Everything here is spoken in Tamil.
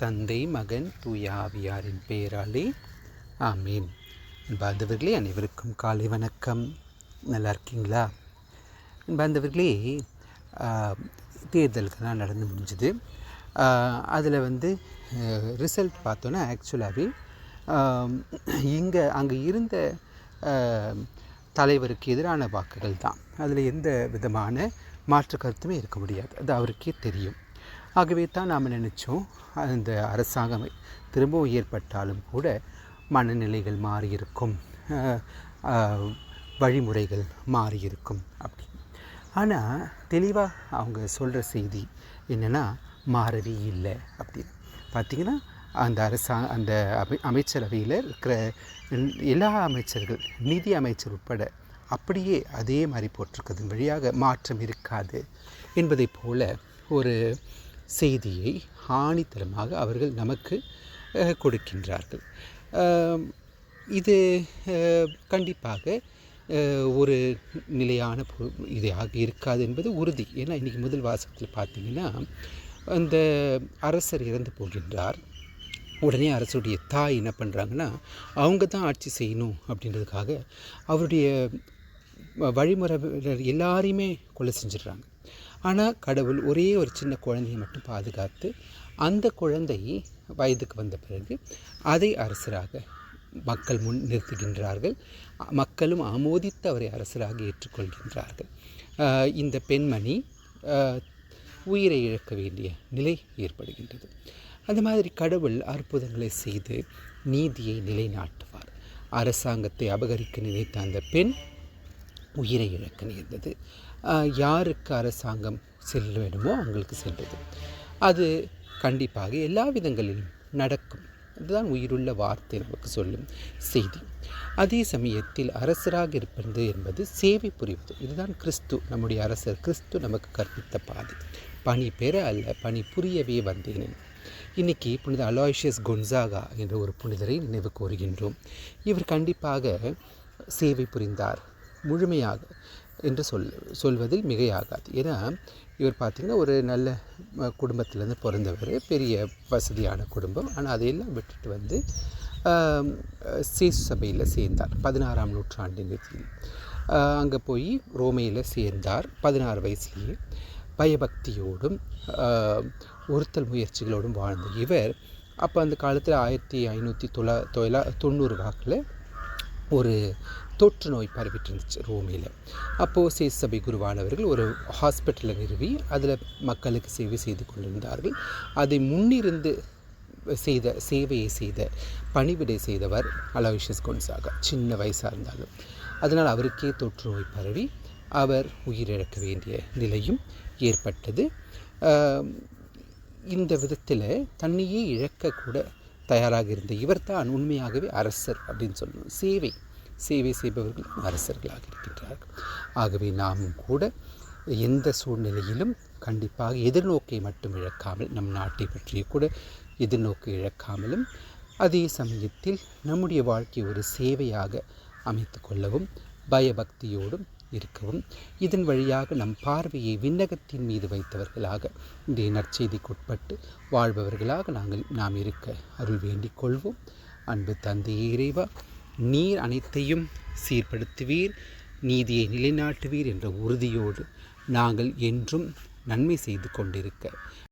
தந்தை, மகன், தூய ஆவியாரின் பெயராலே ஆமீன். அன்பார்ந்தவர்களே, அனைவருக்கும் காலை வணக்கம். நல்லா இருக்கீங்களா? அன்பார்ந்தவர்களே, தேர்தல்கள்லாம் நடந்து முடிஞ்சுது. அதில் ரிசல்ட் பார்த்தோன்னா ஆக்சுவலாகவே அங்கே இருந்த தலைவருக்கு எதிரான வாக்குகள் தான். அதில் எந்த விதமான மாற்று கருத்துமே இருக்க முடியாது. அது அவருக்கே தெரியும். ஆகவே தான் நாம் நினச்சோம், அந்த அரசாங்கம் திரும்பவும் ஏற்பட்டாலும் கூட மனநிலைகள் மாறியிருக்கும், வழிமுறைகள் மாறியிருக்கும் அப்படின்னு. ஆனால் தெளிவாக அவங்க சொல்கிற செய்தி என்னென்னா, மாறவே இல்லை அப்படின்னு. பார்த்திங்கன்னா அந்த அமைச்சரவையில் இருக்கிற எல்லா அமைச்சர்கள், நிதி அமைச்சர் உட்பட அப்படியே அதே மாதிரி போட்டிருக்கிறதன் வழியாக மாற்றம் இருக்காது என்பதை போல ஒரு செய்தியை ஆணித்தரமாக அவர்கள் நமக்கு கொடுக்கின்றார்கள். இது கண்டிப்பாக ஒரு நிலையான இதாக இருக்காது என்பது உறுதி. ஏன்னா இன்றைக்கி முதல் வாசகத்தில் பார்த்திங்கன்னா, அந்த அரசர் இறந்து போகின்றார். உடனே அரசுடைய தாய் என்ன பண்ணுறாங்கன்னா, அவங்க தான் ஆட்சி செய்யணும் அப்படின்றதுக்காக அவருடைய வழிமுறைகள் எல்லாரையுமே கொலை செஞ்சிடுறாங்க. ஆனால் கடவுள் ஒரே ஒரு சின்ன குழந்தையை மட்டும் பாதுகாத்து, அந்த குழந்தை வயதுக்கு வந்த பிறகு அதை அரசராக மக்கள் முன் நிறுத்துகின்றார்கள். மக்களும் ஆமோதித்து அவரை அரசராக ஏற்றுக்கொள்கின்றார்கள். இந்த பெண்மணி உயிரை இழக்க வேண்டிய நிலை ஏற்படுகின்றது. அந்த மாதிரி கடவுள் அற்புதங்களை செய்து நீதியை நிலைநாட்டுவார். அரசாங்கத்தை அபகரிக்க நினைத்த அந்த பெண் உயிரை இழக்க நேர்ந்தது. யாருக்கு அரசாங்கம் செல்ல வேண்டுமோ அவங்களுக்கு சென்றது. அது கண்டிப்பாக எல்லா விதங்களிலும் நடக்கும். அதுதான் உயிருள்ள வார்த்தை நமக்கு சொல்லும் செய்தி. அதே சமயத்தில் அரசராக இருப்பது என்பது சேவை புரிவது. இதுதான் கிறிஸ்து, நம்முடைய அரசர் கிறிஸ்து நமக்கு கற்பித்த பாதை. பணி பெற அல்ல, பணி புரியவே வந்தேன். இன்றைக்கி புனித அலோய்சியஸ் கொன்சாகா என்ற ஒரு புனிதரை நினைவு கூறுகின்றோம். இவர் கண்டிப்பாக சேவை புரிந்தார் முழுமையாக என்று சொல்வதில் மிகையாகாது. ஏன்னா இவர் பார்த்திங்கன்னா ஒரு நல்ல குடும்பத்திலேருந்து பிறந்தவர், பெரிய வசதியான குடும்பம். ஆனால் அதையெல்லாம் விட்டுட்டு சேசு சபையில் சேர்ந்தார் 16ஆம் நூற்றாண்டின் இறுதியில். அங்கே போய் ரோமையில் சேர்ந்தார் 16 வயசுலேயே. பயபக்தியோடும் ஒருத்தல் முயற்சிகளோடும் வாழ்ந்த இவர் அப்போ அந்த காலத்தில் 1590 வாக்கில் ஒரு தொற்று நோய் பரவிட்டு இருந்துச்சு ரோமையில். அப்போது சேசு சபை குருவானவர்கள் ஒரு ஹாஸ்பிட்டலை நிறுவி அதில் மக்களுக்கு சேவை செய்து கொண்டிருந்தார்கள். அதை முன்னிருந்து சேவையை செய்த பணிவிடை செய்தவர் அலோய்சியஸ் கொன்சாகா. சின்ன வயசாக இருந்தாலும் அதனால் அவருக்கே தொற்று நோய் பரவி அவர் உயிரிழக்க வேண்டிய நிலையும் ஏற்பட்டது. இந்த விதத்தில் தன்னையே இழக்கக்கூட தயாராக இருந்த இவர் தான் உண்மையாகவே அரசர் அப்படின்னு சொல்லணும். சேவை செய்பவர்கள் அரசர்களாக இருக்கின்றார்கள். ஆகவே நாமும் கூட எந்த சூழ்நிலையிலும் கண்டிப்பாக எதிர்நோக்கை மட்டும் இழக்காமல், நம் நாட்டை பற்றிய கூட எதிர்நோக்கை இழக்காமலும், அதே சமயத்தில் நம்முடைய வாழ்க்கையை ஒரு சேவையாக அமைத்து கொள்ளவும், பயபக்தியோடும் இருக்கவும், இதன் வழியாக நம் பார்வையை விண்ணகத்தின் மீது வைத்தவர்களாக இன்றைய நற்செய்திக்குட்பட்டு வாழ்பவர்களாக நாம் இருக்க அருள் வேண்டிக் கொள்வோம். அன்பு தந்தையே இறைவா, நீர் அனைத்தையும் சீர்படுத்துவீர், நீதியை நிலைநாட்டுவீர் என்ற உறுதியோடு நாங்கள் என்றும் நன்மை செய்து கொண்டிருக்க